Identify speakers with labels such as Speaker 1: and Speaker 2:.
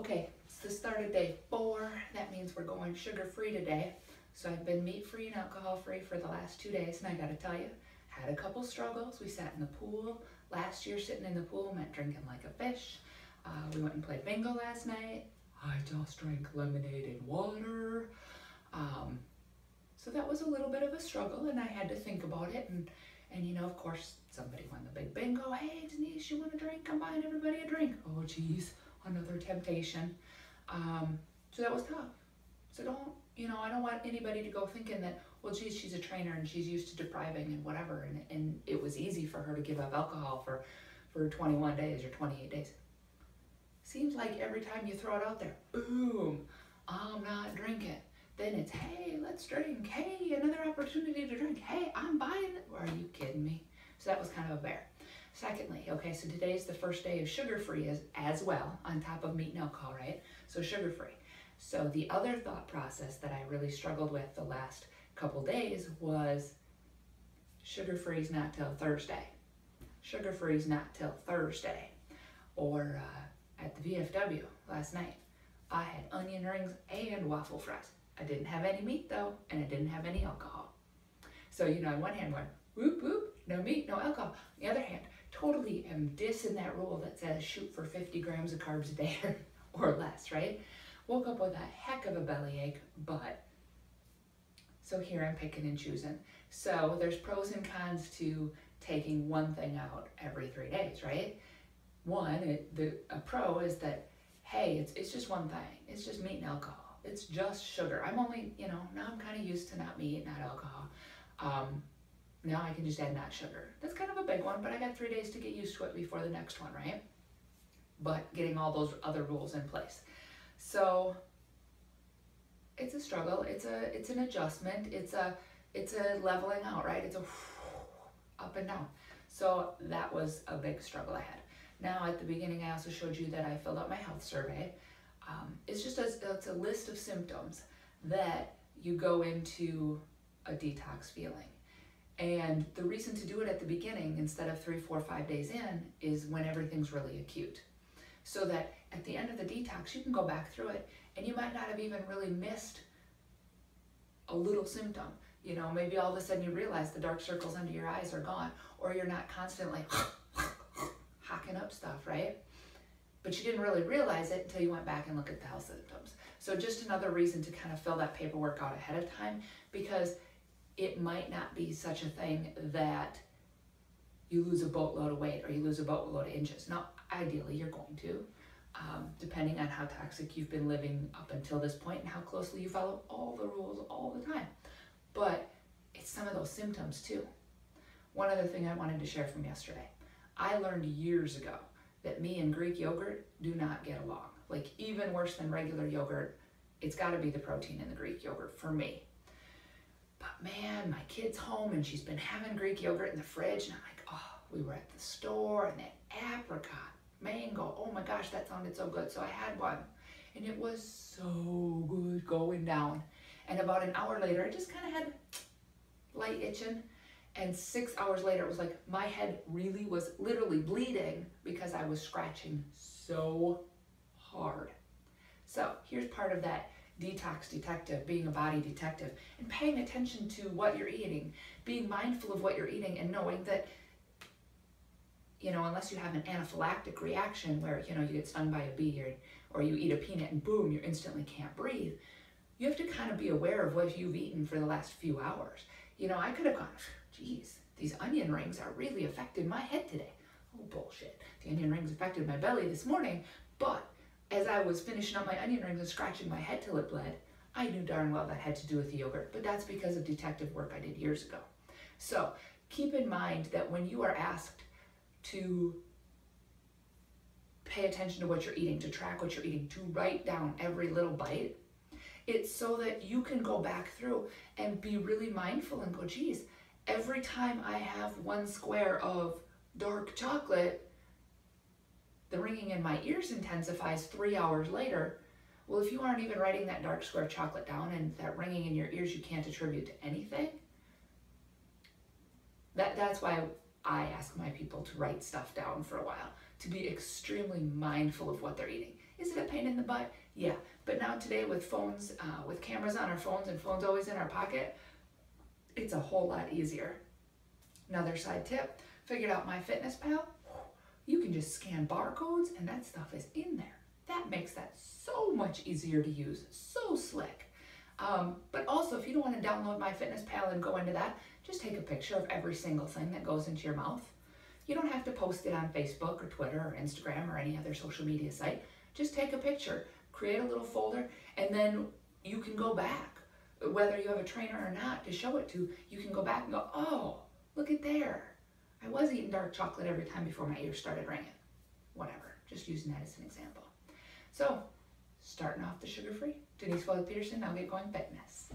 Speaker 1: Okay, it's the start of day 4. That means we're going sugar-free today. So I've been meat-free and alcohol-free for the last 2 days, and I gotta tell you, had a couple struggles. We sat in the pool. Last year, sitting in the pool meant drinking like a fish. We went and played bingo last night. I just drank lemonade and water. So that was a little bit of a struggle, and I had to think about it. And you know, of course, somebody won the big bingo. Hey, Denise, you want a drink? I'm buying everybody a drink. Oh, geez, another temptation. So that was tough. So I don't want anybody to go thinking that, well, geez, she's a trainer and she's used to depriving and whatever. And it was easy for her to give up alcohol for 21 days or 28 days. Seems like every time you throw it out there, boom, I'm not drinking. Then it's, hey, let's drink. Hey, another opportunity to drink. Hey, I'm buying it. Are you kidding me? So that was kind of a bear. Secondly, okay, so today's the first day of sugar-free as well, on top of meat and alcohol, right? So sugar-free. So the other thought process that I really struggled with the last couple days was sugar-free is not till Thursday. Sugar-free is not till Thursday. Or at the VFW last night, I had onion rings and waffle fries. I didn't have any meat though, and I didn't have any alcohol. So, on one hand, going, whoop, whoop, no meat, no alcohol. On the other hand, totally am dissing that rule that says shoot for 50 grams of carbs a day or less, right? Woke up with a heck of a bellyache, but so here I'm picking and choosing. So there's pros and cons to taking one thing out every 3 days, right? One, a pro is that, hey, it's just one thing. It's just meat and alcohol. It's just sugar. I'm only, now I'm kind of used to not meat, not alcohol. Now I can just add not sugar. That's kind of a big one, but I got 3 days to get used to it before the next one, right? But getting all those other rules in place. So it's a struggle. It's an adjustment. It's a leveling out, right? It's a up and down. So that was a big struggle I had. Now at the beginning, I also showed you that I filled out my health survey. It's a list of symptoms that you go into a detox feeling. And the reason to do it at the beginning instead of 3, 4, 5 days in is when everything's really acute. So that at the end of the detox, you can go back through it and you might not have even really missed a little symptom. Maybe all of a sudden you realize the dark circles under your eyes are gone, or you're not constantly hocking up stuff, right? But you didn't really realize it until you went back and looked at the health symptoms. So just another reason to kind of fill that paperwork out ahead of time, because it might not be such a thing that you lose a boatload of weight or you lose a boatload of inches. Now, ideally, you're going to, depending on how toxic you've been living up until this point and how closely you follow all the rules all the time. But it's some of those symptoms too. One other thing I wanted to share from yesterday. I learned years ago that me and Greek yogurt do not get along. Like even worse than regular yogurt, it's gotta be the protein in the Greek yogurt for me. But man, my kid's home and she's been having Greek yogurt in the fridge and I'm like, oh, we were at the store and that apricot, mango, oh my gosh, that sounded so good. So I had one and it was so good going down. And about an hour later, I just kind of had light itching. And 6 hours later, it was like my head really was literally bleeding because I was scratching so hard. So here's part of that detox detective, being a body detective, and paying attention to what you're eating, being mindful of what you're eating and knowing that, unless you have an anaphylactic reaction where, you get stung by a bee or you eat a peanut and boom, you instantly can't breathe. You have to kind of be aware of what you've eaten for the last few hours. I could have gone, geez, these onion rings are really affecting my head today. Oh, bullshit. The onion rings affected my belly this morning, but as I was finishing up my onion rings and scratching my head till it bled, I knew darn well that had to do with the yogurt, but that's because of detective work I did years ago. So keep in mind that when you are asked to pay attention to what you're eating, to track what you're eating, to write down every little bite, it's so that you can go back through and be really mindful and go, geez, every time I have 1 square of dark chocolate, the ringing in my ears intensifies 3 hours later. Well, if you aren't even writing that dark square of chocolate down and that ringing in your ears you can't attribute to anything, that's why I ask my people to write stuff down for a while, to be extremely mindful of what they're eating. Is it a pain in the butt? Yeah, but now today with phones, with cameras on our phones and phones always in our pocket, it's a whole lot easier. Another side tip, figured out MyFitnessPal. You can just scan barcodes and that stuff is in there. That makes that so much easier to use, so slick. But also, if you don't want to download MyFitnessPal and go into that, just take a picture of every single thing that goes into your mouth. You don't have to post it on Facebook or Twitter or Instagram or any other social media site. Just take a picture, create a little folder, and then you can go back, whether you have a trainer or not to show it to, you can go back and go, oh, look at there. I was eating dark chocolate every time before my ears started ringing. Whatever, just using that as an example. So, starting off the sugar-free. Denise Peterson, Now Get Going Fitness.